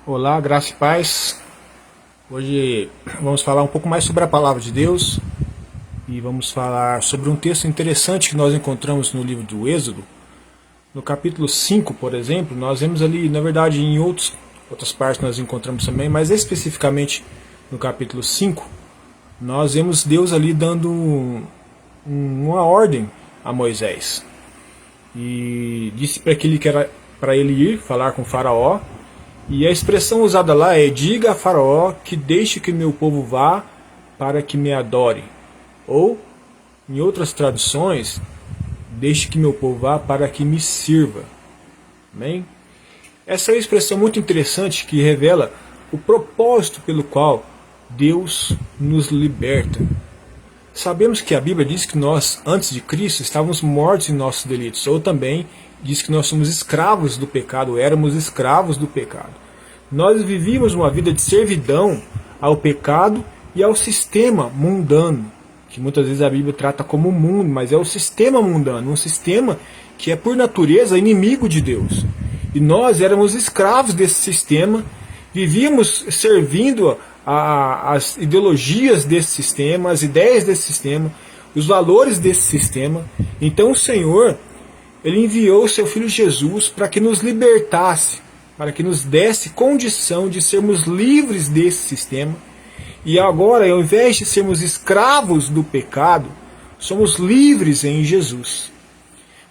Olá, graça e paz. Hoje vamos falar um pouco mais sobre a palavra de Deus e vamos falar sobre um texto interessante que nós encontramos no livro do Êxodo. No capítulo 5, por exemplo, nós vemos ali, na verdade, em outras partes nós encontramos também, mas especificamente no capítulo 5, nós vemos Deus ali dando uma ordem a Moisés. E disse para aquele que era para ele ir falar com Faraó. E a expressão usada lá é: diga a Faraó que deixe que meu povo vá para que me adore. Ou, em outras traduções, deixe que meu povo vá para que me sirva. Amém? Essa é uma expressão muito interessante que revela o propósito pelo qual Deus nos liberta. Sabemos que a Bíblia diz que nós, antes de Cristo, estávamos mortos em nossos delitos, ou também diz que nós somos escravos do pecado, éramos escravos do pecado. Nós vivíamos uma vida de servidão ao pecado e ao sistema mundano, que muitas vezes a Bíblia trata como mundo, mas é o sistema mundano, um sistema que é por natureza inimigo de Deus. E nós éramos escravos desse sistema, vivíamos servindo as ideologias desse sistema, as ideias desse sistema, os valores desse sistema. Então o Senhor, Ele enviou o seu Filho Jesus para que nos libertasse, para que nos desse condição de sermos livres desse sistema. E agora, ao invés de sermos escravos do pecado, somos livres em Jesus.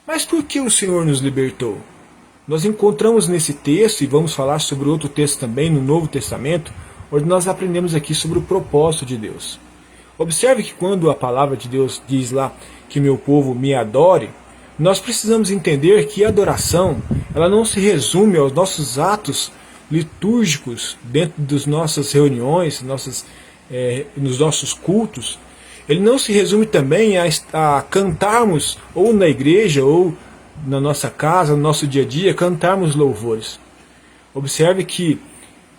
Mas por que o Senhor nos libertou? Nós encontramos nesse texto, e vamos falar sobre outro texto também no Novo Testamento, onde nós aprendemos aqui sobre o propósito de Deus. Observe que quando a palavra de Deus diz lá que meu povo me adore, nós precisamos entender que a adoração, ela não se resume aos nossos atos litúrgicos dentro das nossas reuniões, nos nossos cultos. Ele não se resume também a cantarmos ou na igreja ou na nossa casa, no nosso dia a dia, cantarmos louvores. Observe que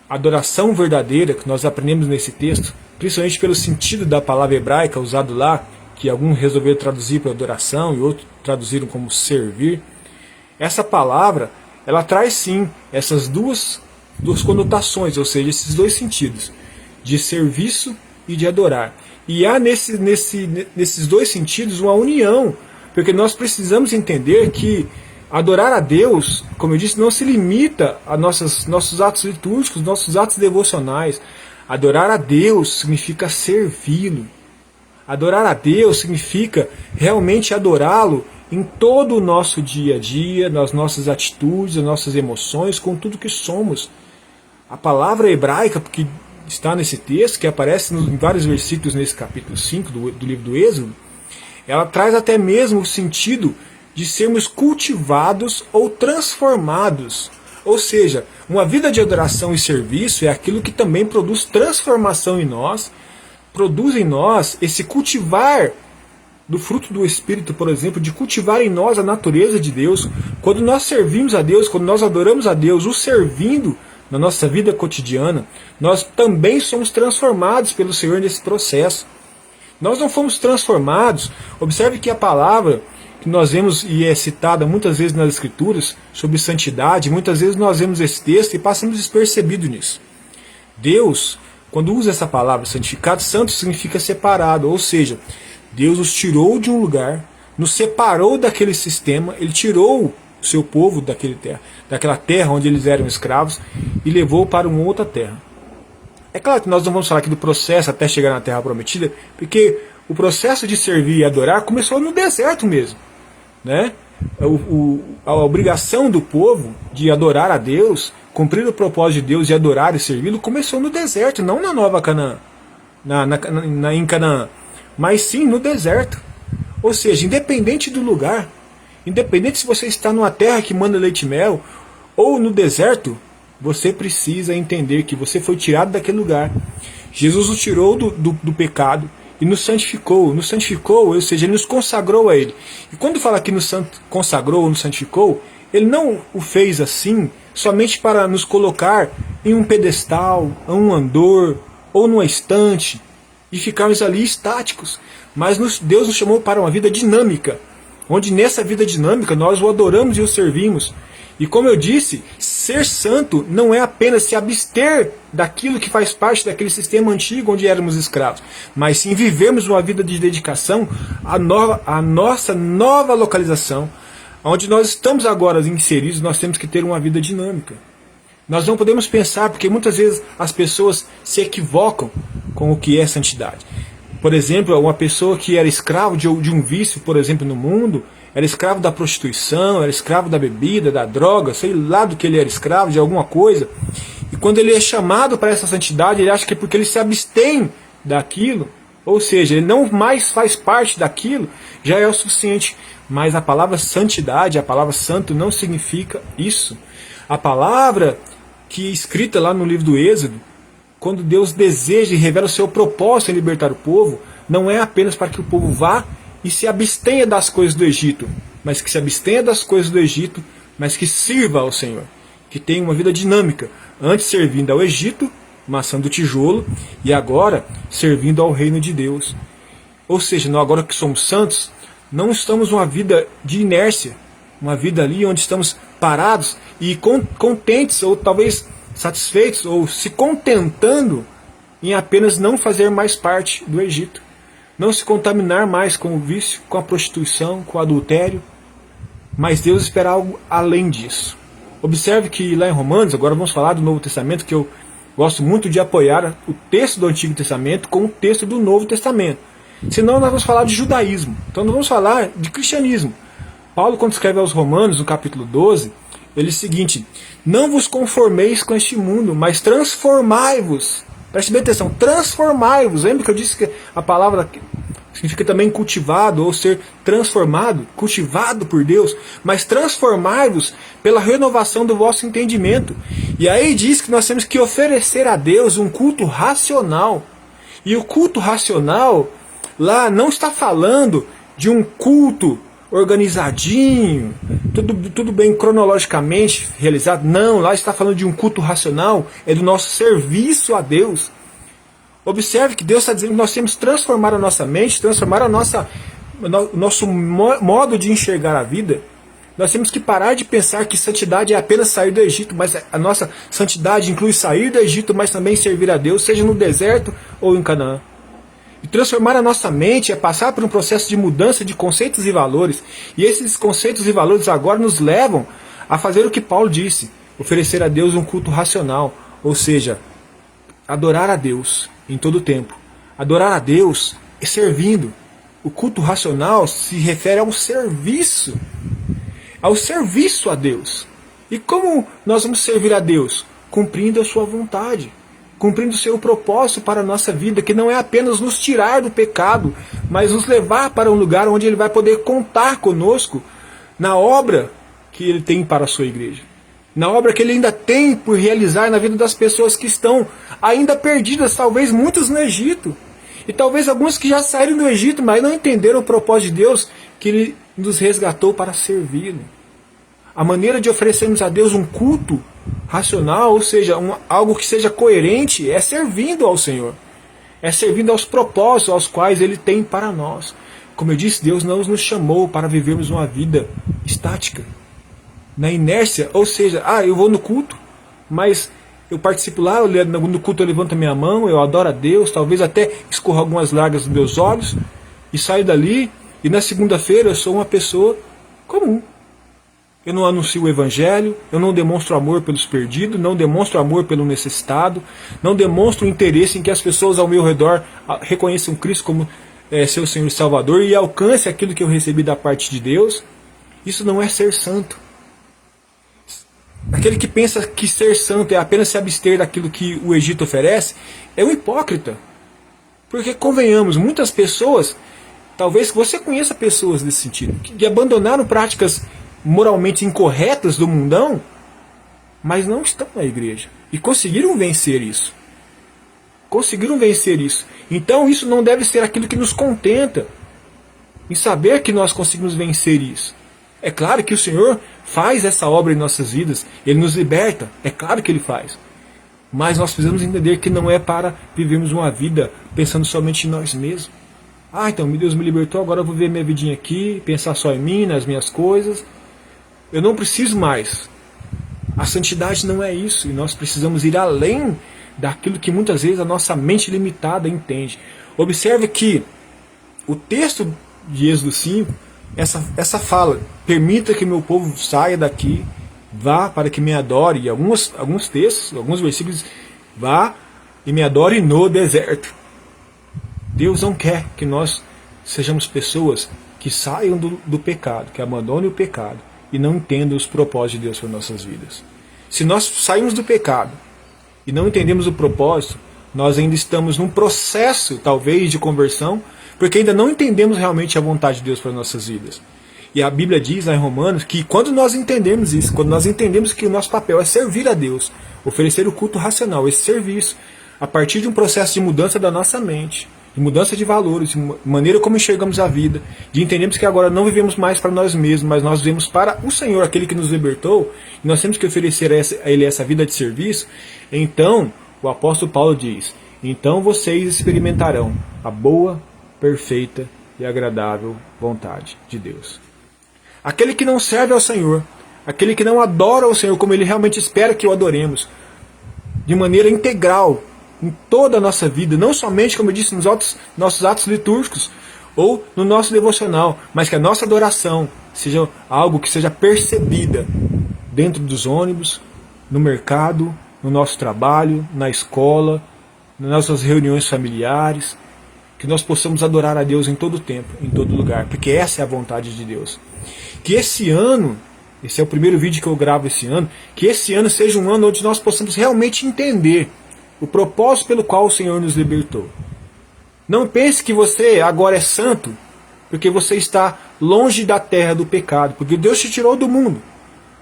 a adoração verdadeira que nós aprendemos nesse texto, principalmente pelo sentido da palavra hebraica usado lá, que alguns resolveram traduzir para adoração e outros traduziram como servir, essa palavra, ela traz sim essas duas conotações, ou seja, esses dois sentidos, de serviço e de adorar. E há nesses dois sentidos uma união, porque nós precisamos entender que adorar a Deus, como eu disse, não se limita a nossos atos litúrgicos, nossos atos devocionais. Adorar a Deus significa servi-lo. Adorar a Deus significa realmente adorá-lo em todo o nosso dia a dia, nas nossas atitudes, nas nossas emoções, com tudo que somos. A palavra hebraica que está nesse texto, que aparece em vários versículos nesse capítulo 5 do livro do Êxodo, ela traz até mesmo o sentido de sermos cultivados ou transformados. Ou seja, uma vida de adoração e serviço é aquilo que também produz transformação em nós, produz em nós esse cultivar do fruto do Espírito, por exemplo, de cultivar em nós a natureza de Deus. Quando nós servimos a Deus, quando nós adoramos a Deus, o servindo na nossa vida cotidiana, nós também somos transformados pelo Senhor nesse processo. Nós não fomos transformados. Observe que a palavra que nós vemos e é citada muitas vezes nas Escrituras sobre santidade, muitas vezes nós vemos esse texto e passamos despercebido nisso. Deus, quando usa essa palavra santificado, santo significa separado, ou seja, Deus os tirou de um lugar, nos separou daquele sistema, Ele tirou o seu povo daquela terra onde eles eram escravos e levou para uma outra terra. É claro que nós não vamos falar aqui do processo até chegar na terra prometida, porque o processo de servir e adorar começou no deserto mesmo, né? A obrigação do povo de adorar a Deus, cumprir o propósito de Deus de adorar e servi-lo, começou no deserto, não na Nova Canaã, em Canaã, mas sim no deserto. Ou seja, independente do lugar, independente se você está numa terra que manda leite e mel ou no deserto, você precisa entender que você foi tirado daquele lugar. Jesus o tirou do pecado e nos santificou, ou seja, Ele nos consagrou a Ele. E quando fala que nos consagrou ou nos santificou, Ele não o fez assim somente para nos colocar em um pedestal, em um andor ou numa estante e ficarmos ali estáticos. Mas Deus nos chamou para uma vida dinâmica, onde nessa vida dinâmica nós o adoramos e o servimos. E como eu disse, ser santo não é apenas se abster daquilo que faz parte daquele sistema antigo onde éramos escravos, mas sim vivermos uma vida de dedicação à nossa nova localização, onde nós estamos agora inseridos. Nós temos que ter uma vida dinâmica. Nós não podemos pensar, porque muitas vezes as pessoas se equivocam com o que é santidade. Por exemplo, uma pessoa que era escravo de um vício, por exemplo, no mundo, era escravo da prostituição, era escravo da bebida, da droga, sei lá do que ele era escravo, de alguma coisa. E quando ele é chamado para essa santidade, ele acha que é porque ele se abstém daquilo, ou seja, ele não mais faz parte daquilo, já é o suficiente. Mas a palavra santidade, a palavra santo não significa isso. A palavra que é escrita lá no livro do Êxodo, quando Deus deseja e revela o seu propósito em libertar o povo, não é apenas para que o povo vá e se abstenha das coisas do Egito, mas que se abstenha das coisas do Egito, mas que sirva ao Senhor, que tenha uma vida dinâmica, antes servindo ao Egito, amassando tijolo, e agora servindo ao reino de Deus. Ou seja, nós agora que somos santos, não estamos uma vida de inércia, uma vida ali onde estamos parados e contentes, ou talvez satisfeitos, ou se contentando em apenas não fazer mais parte do Egito. Não se contaminar mais com o vício, com a prostituição, com o adultério. Mas Deus espera algo além disso. Observe que lá em Romanos, agora vamos falar do Novo Testamento, que eu gosto muito de apoiar o texto do Antigo Testamento com o texto do Novo Testamento. Senão nós vamos falar de judaísmo. Então nós vamos falar de cristianismo. Paulo, quando escreve aos Romanos, no capítulo 12, ele diz o seguinte: não vos conformeis com este mundo, mas transformai-vos. Preste bem atenção, transformai-vos. Lembra que eu disse que a palavra significa também cultivado, ou ser transformado, cultivado por Deus, mas transformai-vos pela renovação do vosso entendimento. E aí diz que nós temos que oferecer a Deus um culto racional. E o culto racional, lá não está falando de um culto organizadinho, tudo bem cronologicamente realizado. Não, lá está falando de um culto racional, é do nosso serviço a Deus. Observe que Deus está dizendo que nós temos que transformar a nossa mente, transformar o nosso modo de enxergar a vida. Nós temos que parar de pensar que santidade é apenas sair do Egito, mas a nossa santidade inclui sair do Egito, mas também servir a Deus, seja no deserto ou em Canaã. E transformar a nossa mente é passar por um processo de mudança de conceitos e valores. E esses conceitos e valores agora nos levam a fazer o que Paulo disse: oferecer a Deus um culto racional. Ou seja, adorar a Deus em todo o tempo. Adorar a Deus é servindo. O culto racional se refere ao serviço a Deus. E como nós vamos servir a Deus? Cumprindo a sua vontade, cumprindo o seu propósito para a nossa vida, que não é apenas nos tirar do pecado, mas nos levar para um lugar onde Ele vai poder contar conosco na obra que Ele tem para a sua igreja, na obra que Ele ainda tem por realizar na vida das pessoas que estão ainda perdidas, talvez muitas no Egito, e talvez alguns que já saíram do Egito, mas não entenderam o propósito de Deus, que Ele nos resgatou para servi-lo. A maneira de oferecermos a Deus um culto racional, ou seja, algo que seja coerente, é servindo ao Senhor. É servindo aos propósitos aos quais Ele tem para nós. Como eu disse, Deus não nos chamou para vivermos uma vida estática, na inércia, ou seja, eu vou no culto, mas eu participo lá, no culto eu levanto a minha mão, eu adoro a Deus, talvez até escorra algumas lágrimas dos meus olhos, e saio dali, e na segunda-feira eu sou uma pessoa comum. Eu não anuncio o Evangelho, eu não demonstro amor pelos perdidos, não demonstro amor pelo necessitado, não demonstro interesse em que as pessoas ao meu redor reconheçam Cristo como seu Senhor e Salvador e alcancem aquilo que eu recebi da parte de Deus. Isso não é ser santo. Aquele que pensa que ser santo é apenas se abster daquilo que o Egito oferece, é um hipócrita. Porque, convenhamos, muitas pessoas, talvez você conheça pessoas nesse sentido, que abandonaram práticas moralmente incorretas do mundão, mas não estão na igreja. E conseguiram vencer isso. Então isso não deve ser aquilo que nos contenta, em saber que nós conseguimos vencer isso. É claro que o Senhor faz essa obra em nossas vidas, Ele nos liberta, é claro que Ele faz. Mas nós precisamos entender que não é para vivermos uma vida pensando somente em nós mesmos. Então Deus me libertou, agora eu vou ver minha vidinha aqui, pensar só em mim, nas minhas coisas. Eu não preciso mais A santidade não é isso, e nós precisamos ir além daquilo que muitas vezes a nossa mente limitada entende. Observe que o texto de Êxodo 5, essa fala, permita que meu povo saia daqui, vá para que me adore, e alguns textos, alguns versículos, vá e me adore no deserto. Deus não quer que nós sejamos pessoas que saiam do pecado, que abandonem o pecado e não entendam os propósitos de Deus para nossas vidas. Se nós saímos do pecado e não entendemos o propósito, nós ainda estamos num processo, talvez, de conversão, porque ainda não entendemos realmente a vontade de Deus para nossas vidas. E a Bíblia diz lá em Romanos que quando nós entendemos isso, quando nós entendemos que o nosso papel é servir a Deus, oferecer o culto racional, esse serviço, a partir de um processo de mudança da nossa mente, de mudança de valores, de maneira como enxergamos a vida, de entendermos que agora não vivemos mais para nós mesmos, mas nós vivemos para o Senhor, aquele que nos libertou, e nós temos que oferecer a Ele essa vida de serviço. Então, o apóstolo Paulo diz, então vocês experimentarão a boa, perfeita e agradável vontade de Deus. Aquele que não serve ao Senhor, aquele que não adora ao Senhor como Ele realmente espera que o adoremos, de maneira integral, em toda a nossa vida, não somente, como eu disse, nos nossos atos litúrgicos ou no nosso devocional, mas que a nossa adoração seja algo que seja percebida dentro dos ônibus, no mercado, no nosso trabalho, na escola, nas nossas reuniões familiares, que nós possamos adorar a Deus em todo tempo, em todo lugar, porque essa é a vontade de Deus. Que esse ano, esse é o primeiro vídeo que eu gravo esse ano, que esse ano seja um ano onde nós possamos realmente entender o propósito pelo qual o Senhor nos libertou. Não pense que você agora é santo porque você está longe da terra do pecado, porque Deus te tirou do mundo.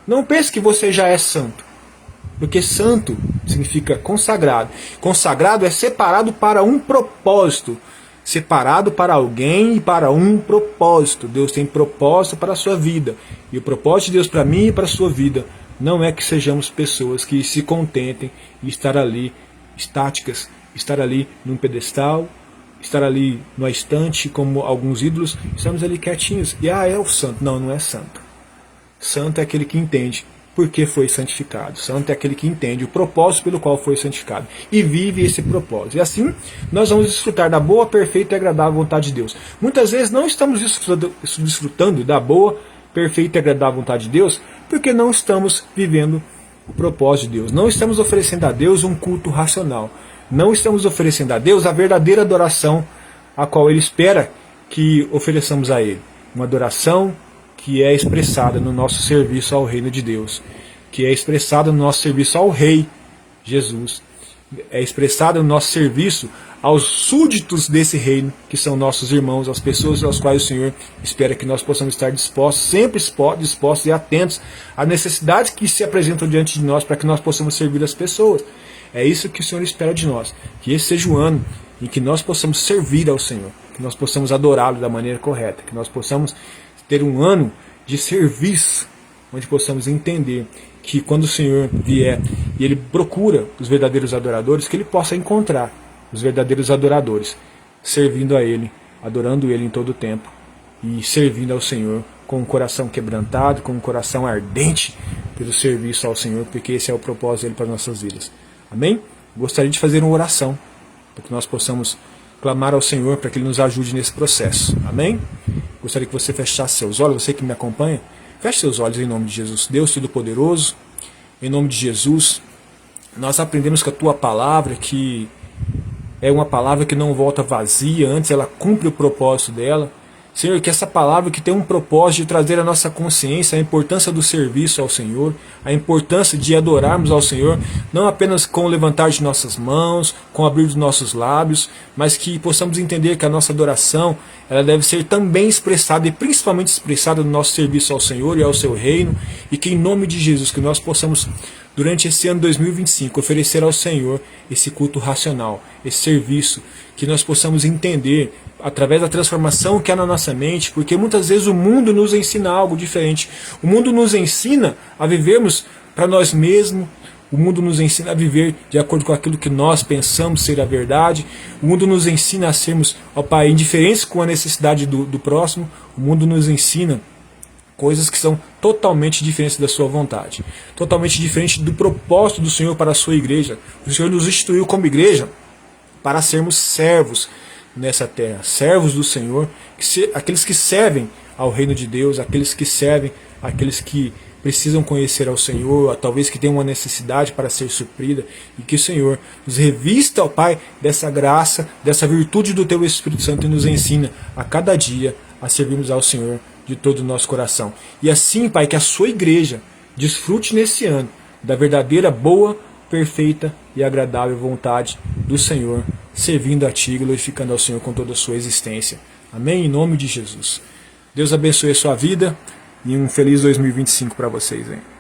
Não pense que você já é santo, porque santo significa consagrado. Consagrado é separado para um propósito, separado para alguém e para um propósito. Deus tem propósito para a sua vida, e o propósito de Deus para mim e para a sua vida não é que sejamos pessoas que se contentem em estar ali estáticas, estar ali num pedestal, estar ali numa estante como alguns ídolos, estamos ali quietinhos. E é o santo. Não, não é santo. Santo é aquele que entende por que foi santificado. Santo é aquele que entende o propósito pelo qual foi santificado e vive esse propósito. E assim nós vamos desfrutar da boa, perfeita e agradável vontade de Deus. Muitas vezes não estamos desfrutando da boa, perfeita e agradável vontade de Deus porque não estamos vivendo o propósito de Deus. Não estamos oferecendo a Deus um culto racional. Não estamos oferecendo a Deus a verdadeira adoração a qual Ele espera que ofereçamos a Ele. Uma adoração que é expressada no nosso serviço ao reino de Deus, que é expressada no nosso serviço ao Rei Jesus, é expressada no nosso serviço aos súditos desse reino, que são nossos irmãos, as pessoas às quais o Senhor espera que nós possamos estar dispostos, sempre dispostos e atentos às necessidades que se apresentam diante de nós para que nós possamos servir as pessoas. É isso que o Senhor espera de nós, que esse seja o ano em que nós possamos servir ao Senhor, que nós possamos adorá-lo da maneira correta, que nós possamos ter um ano de serviço, onde possamos entender que quando o Senhor vier e Ele procura os verdadeiros adoradores, que Ele possa encontrar os verdadeiros adoradores, servindo a Ele, adorando Ele em todo o tempo e servindo ao Senhor com um coração quebrantado, com um coração ardente pelo serviço ao Senhor, porque esse é o propósito dele para as nossas vidas. Amém? Gostaria de fazer uma oração para que nós possamos clamar ao Senhor para que Ele nos ajude nesse processo. Amém? Gostaria que você fechasse seus olhos, você que me acompanha, feche seus olhos em nome de Jesus. Deus Todo-Poderoso, em nome de Jesus, nós aprendemos com a Tua palavra que é uma palavra que não volta vazia, antes ela cumpre o propósito dela. Senhor, que essa palavra que tem um propósito de trazer à nossa consciência a importância do serviço ao Senhor, a importância de adorarmos ao Senhor, não apenas com o levantar de nossas mãos, com o abrir dos nossos lábios, mas que possamos entender que a nossa adoração ela deve ser também expressada e principalmente expressada no nosso serviço ao Senhor e ao seu reino, e que em nome de Jesus que nós possamos durante esse ano 2025 oferecer ao Senhor esse culto racional, esse serviço, que nós possamos entender através da transformação que há na nossa mente, porque muitas vezes o mundo nos ensina algo diferente. O mundo nos ensina a vivermos para nós mesmos, o mundo nos ensina a viver de acordo com aquilo que nós pensamos ser a verdade, o mundo nos ensina a sermos, ó Pai, indiferentes com a necessidade do próximo, o mundo nos ensina coisas que são totalmente diferentes da sua vontade, totalmente diferente do propósito do Senhor para a sua igreja. O Senhor nos instituiu como igreja para sermos servos nessa terra, servos do Senhor, aqueles que servem ao reino de Deus, aqueles que servem, aqueles que precisam conhecer ao Senhor, talvez que tenham uma necessidade para ser suprida, e que o Senhor nos revista, ó Pai, dessa graça, dessa virtude do Teu Espírito Santo e nos ensina a cada dia a servirmos ao Senhor de todo o nosso coração. E assim, Pai, que a sua igreja desfrute nesse ano da verdadeira, boa, perfeita e agradável vontade do Senhor, servindo a Ti, glorificando ao Senhor com toda a sua existência. Amém? Em nome de Jesus. Deus abençoe a sua vida e um feliz 2025 para vocês, hein?